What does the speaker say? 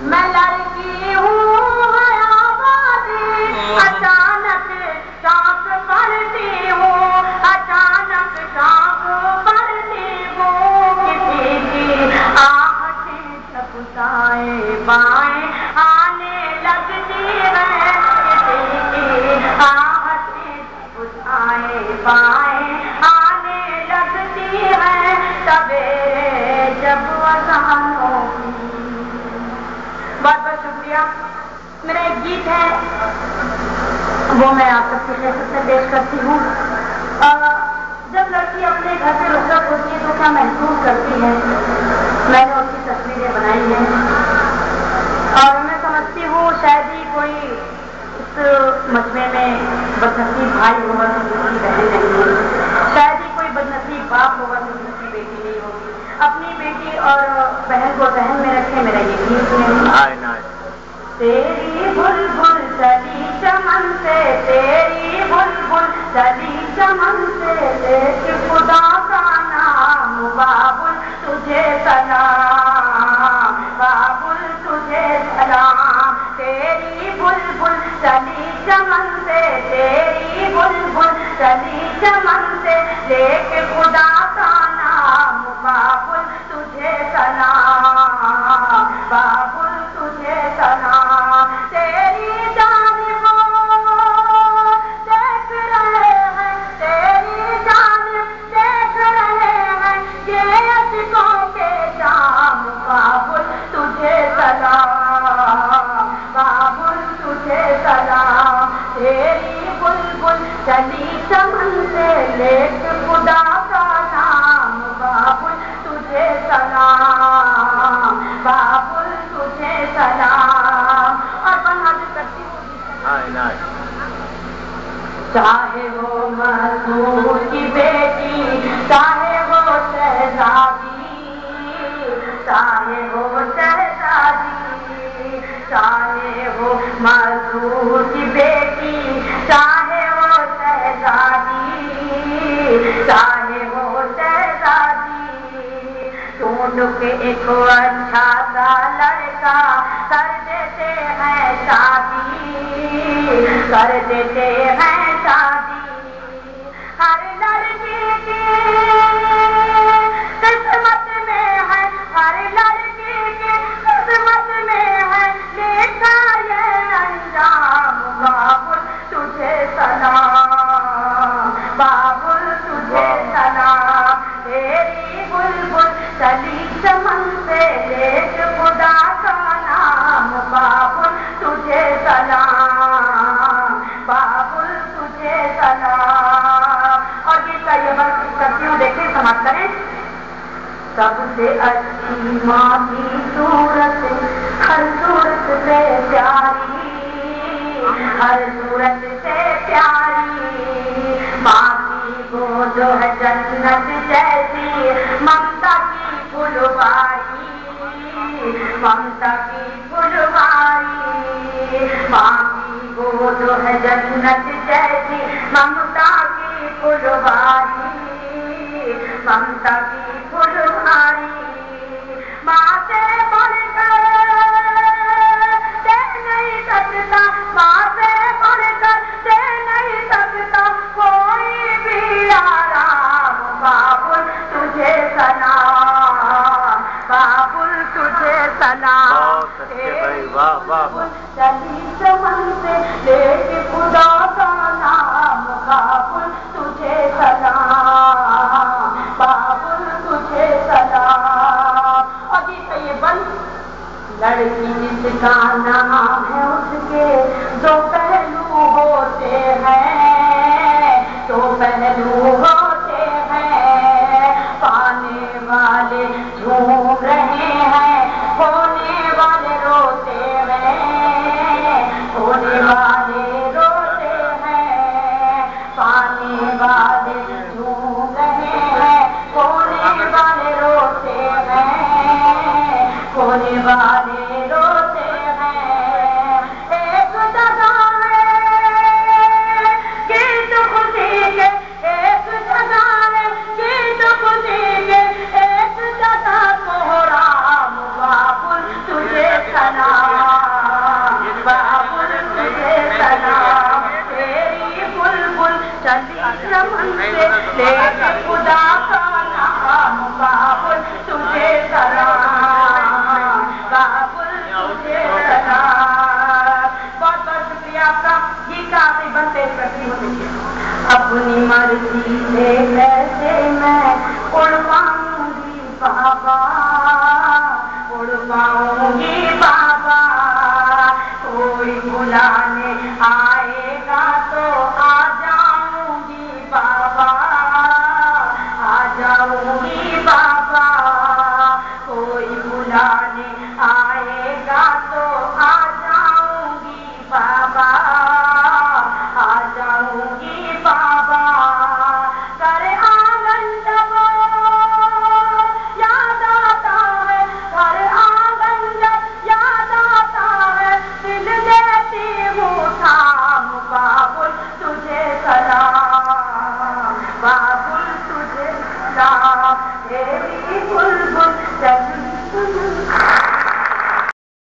میں لڑکی ہوں حیابادی، اچانک چاک پڑتی ہوں، اچانک چاک پڑتی ہوں، کسی کی آنکھیں جھپکائے بائیں آنے لگتی ہے، کسی کی آنکھیں جھپکائے بائیں آنے لگتی ہے، سویرے جب اذانوں کی۔ بہت بہت شکریہ۔ میرا ایک گیت ہے وہ میں آپ سب کی خدمت میں پیش کرتی ہوں۔ جب لڑکی اپنے گھر سے رخصت ہوتی ہے تو کیا محسوس کرتی ہے، میں نے اس کی تصویریں بنائی ہیں اور میں سمجھتی ہوں شاید ہی کوئی اس مجمع میں بدنصیب بھائی ہوگا تو دوسری بہن نہیں ہوگی، شاید ہی کوئی بدنصیب باپ ہوگا تو دوسری بیٹی نہیں ہوگی۔ اپنی بیٹی اور بہن کو ذہن میں رکھے میرا یہ گیت ہے۔ تیری بلبل چلی چمن سے، تیری بلبل چلی چمن سے، ایک خدا کا نام بابل تجھے سلام، بابل تجھے سلام۔ تیری بلبل چلی چمن سے، تیری بلبل چلی چمن سے، ایک خدا کا نام بابل تجھے سلام، بابل تجھے سلام۔ تیری جانب دیکھ رہے ہیں، تیری جانب دیکھ رہے ہیں، یہ عشقوں کے جام بابل تجھے سلام، بابل تجھے سلام۔ تیری بلبل چلی چمن سے، لیک خدا کا نام بابل تجھے سلام، بابل تجھے سلام۔ اور بنا بھی کرتی ہوں، چاہے وہ مسعود کی بیٹی، چاہے وہ شہزادی، چاہے وہ شہزادی، چاہے وہ مسعود کی بیٹی، چاہے وہ شہزادی، چاہے وہ شہزادی، ڈھونڈ کے ایک اچھا سا لڑکا کر دیتے ہیں شادی، کر دیتے ہیں شادی۔ ہر لڑکی کی قسمت میں ہے، ہر لڑکی کی قسمت میں ہے لکھا یہ انجام بابل تجھے سلام، بابل تجھے سلام۔ تیری بلبل چلی چمن سے، لیک خدا کا نام بابل تجھے سلام، بابل تجھے سلام۔ اور گیت کا یہ بات کرتی ہوں، دیکھیں سماعت کریں۔ سب سے اچھی ماں کی صورت، ہر صورت سے پیاری، ہر صورت سے پیاری، ماں کی گود ہے جنت جیسی، ممتا کی پھلواری، ممتا کی پھلواری، ماں کی ہے جنت جیسی ممتا کی پھلواری، ممتا کی پھلواری، ماں سے بڑھ کر دے نہیں سکتا، ماں سے بڑھ کر دے نہیں سکتا کوئی بھی آرام، بابل تجھے سلام، بابل تجھے سلام، چلی چمن سے لے کے خدا کا نام، بابل تجھے سلام، بابل تجھے سلام۔ اور جی یہ بند لڑکی جس کا نام ہے اس کے دو پہلو ہوتے ہیں، دو پہلو ہوتے ہیں، پانے والے جھوم رہے ہیں، ہونے والے روتے ہیں، ہونے والے روتے ہیں، پانے والے جھوم رہے ہیں، ہونے والے روتے ہیں، ہونے والے روتے ہیں۔ ایک جگہ ہے گیت خوشی کے، ایک جگہ ہے گیت خوشی کے، ایک جگہ کوہرام، بابل تجھے سلام، بابل تجھے سلام، تیری بلبل چلی چمن سے لے کے خدا کا نام، بابل تجھے سلام، بابل تجھے سلام۔ بہت بہت شکریہ آپ کا، یہ کا آخری بند پیش کرتی ہوں۔ دیکھیے، اپنی مرضی سے کیسے میں اڑ پاؤں گی بابا، اڑ پاؤں گی بابا، کوئی بلانے آئے گا تو آ جاؤں گی بابا، آ جاؤں گی بابا، کوئی بلانے آئے گا تو آ